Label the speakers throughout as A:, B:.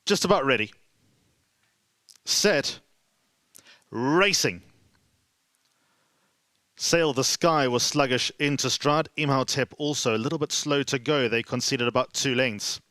A: Just about ready. Set. Racing. Sail the Sky was sluggish into stride. Imhotep also a little bit slow to go. They conceded about 2 lengths.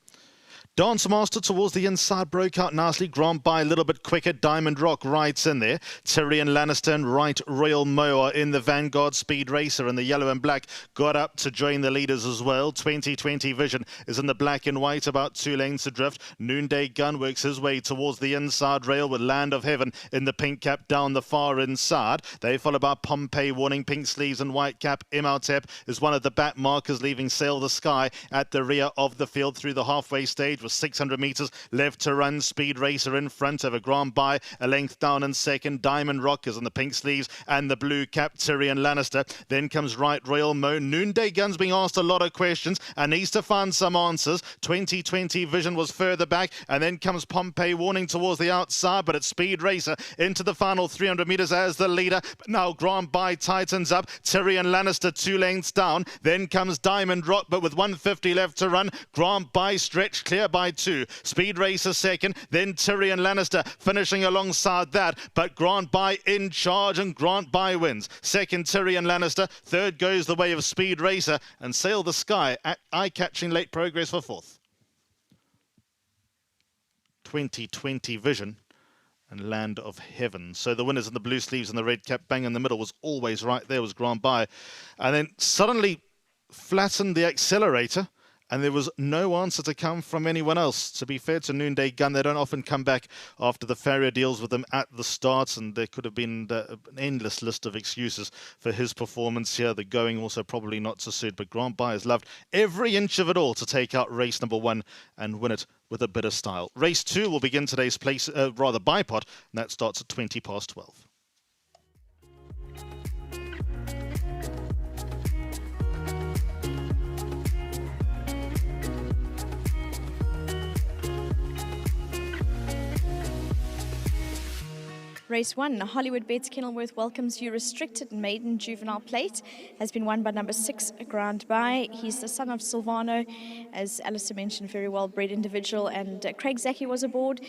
A: Dance Master towards the inside broke out nicely. Grand by a little bit quicker. Diamond Rock rides in there. Tyrion Lannister and Right Royal Moa in the Vanguard Speed Racer in the yellow and black got up to join the leaders as well. 2020 Vision is in the black and white, about 2 lengths adrift. Noonday Gun works his way towards the inside rail with Land of Heaven in the pink cap down the far inside. They follow by Pompeii Warning, pink sleeves and white cap. Imhotep is one of the back markers, leaving Sail the Sky at the rear of the field through the halfway stage. With 600 metres left to run. Speed Racer in front of a Grand by a length down in second. Diamond Rock is in the pink sleeves and the blue cap. Tyrion Lannister. Then comes Right Royal Mo. Noonday Gun's being asked a lot of questions and needs to find some answers. 2020 Vision was further back, and then comes Pompeii Warning towards the outside, but it's Speed Racer into the final 300 metres as the leader. But now Grand by tightens up. Tyrion Lannister 2 lengths down. Then comes Diamond Rock, but with 150 left to run. Grand by stretched clear by 2. Speed Racer second, then Tyrion Lannister finishing alongside that, but Grant by in charge, and Grant by wins. Second, Tyrion Lannister. Third goes the way of Speed Racer, and Sail the Sky at eye-catching late progress for fourth. 2020 Vision and Land of Heaven. So the winners in the blue sleeves and the red cap. Bang in the middle was always right there, was Grant by, and then suddenly flattened the accelerator, and there was no answer to come from anyone else. To be fair to Noonday Gun, they don't often come back after the farrier deals with them at the start, and there could have been an endless list of excuses for his performance here. The going also probably not to suit, but Grant by has loved every inch of it all to take out race number 1 and win it with a bit of style. Race 2 will begin today's bipod, and that starts at 12:20.
B: Race 1, Hollywood Bets Kenilworth welcomes you. Restricted Maiden Juvenile Plate has been won by number 6, Grand by. He's the son of Silvano, as Alistair mentioned, very well bred individual, and Craig Zaki was aboard.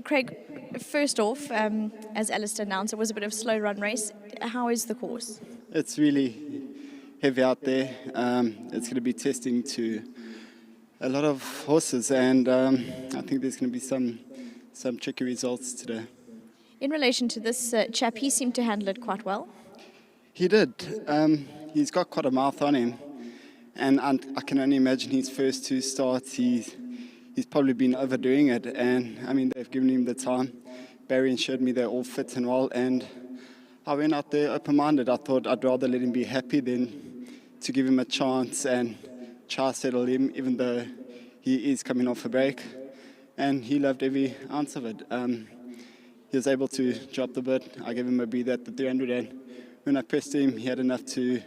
B: Craig, first off, as Alistair announced, it was a bit of a slow run race. How is the course?
C: It's really heavy out there. It's going to be testing to a lot of horses, and I think there's going to be some tricky results today.
B: In relation to this chap, he seemed to handle it quite well.
C: He did. He's got quite a mouth on him, and I can only imagine his first 2 starts, he's probably been overdoing it, and I mean, they've given him the time. Barry showed me they're all fit and well, and I went out there open-minded. I thought I'd rather let him be happy than to give him a chance and try to settle him, even though he is coming off a break, and he loved every ounce of it. He was able to drop the bit. I gave him a breather at the 300, and when I pressed him, he had enough to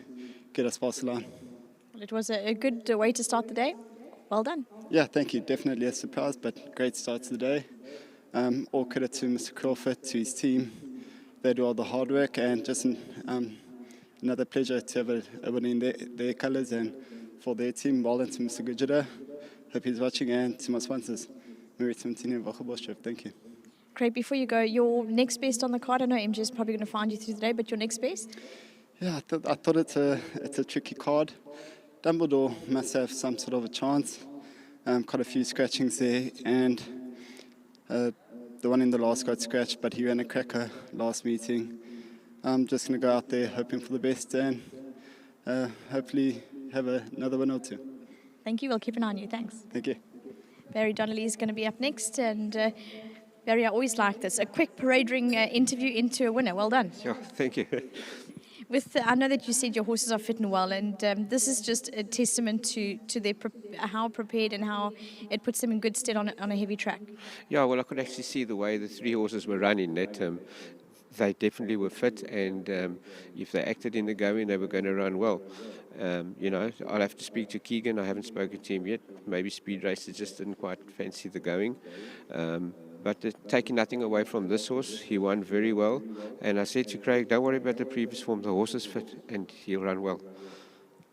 C: get us past the line.
B: Well, it was a good way to start the day. Well done.
C: Yeah, thank you. Definitely a surprise, but great start to the day. All credit to Mr. Crawford, to his team. They do all the hard work, and just another pleasure to have a win in their colours and for their team. Well done to Mr. Gujira. Hope he's watching, and to my sponsors, Merit 17 and Vachaboshchev. Thank you.
B: Craig, before you go, your next best on the card. I know MJ is probably going to find you through today, but your next best?
C: Yeah, I thought it's a tricky card. Dumbledore must have some sort of a chance. Quite a few scratchings there, and the one in the last got scratched, but he ran a cracker last meeting. I'm just going to go out there hoping for the best, and hopefully have another win or 2.
B: Thank you. We'll keep an eye on you. Thanks.
C: Thank you.
B: Barry Donnelly is going to be up next, and Barry, I always like this. A quick parade ring interview into a winner. Well done.
D: Sure, thank you.
B: I know that you said your horses are fit and well, and this is just a testament to their how prepared and how it puts them in good stead on a heavy track.
D: Yeah, well, I could actually see the way the 3 horses were running. That they definitely were fit, and if they acted in the going, they were going to run well. I'll have to speak to Keegan. I haven't spoken to him yet. Maybe Speed Racer just didn't quite fancy the going. But taking nothing away from this horse, he won very well. And I said to Craig, don't worry about the previous form. The horse is fit and he'll run well.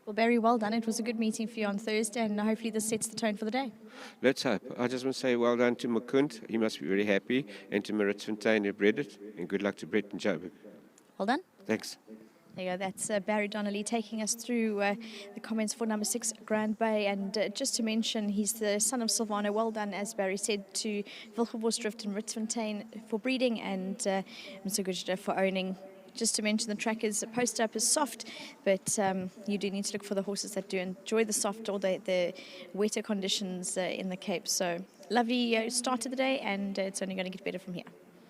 B: Well, Barry, well done. It was a good meeting for you on Thursday, and hopefully this sets the tone for the day.
D: Let's hope. I just want to say well done to Mukund. He must be very happy. And to Maritzfontein who bred it. And good luck to Brett and Joburg.
B: Well done.
D: Thanks.
B: There you go. That's Barry Donnelly taking us through the comments for number 6, Grand Bay. And just to mention, he's the son of Silvano. Well done, as Barry said, to Wilgersdrift and Ritzfontein for breeding, and Mtsugujda for owning. Just to mention, the track is posted up as soft, but you do need to look for the horses that do enjoy the soft or the wetter conditions in the Cape. So lovely start to the day, and it's only going to get better from here.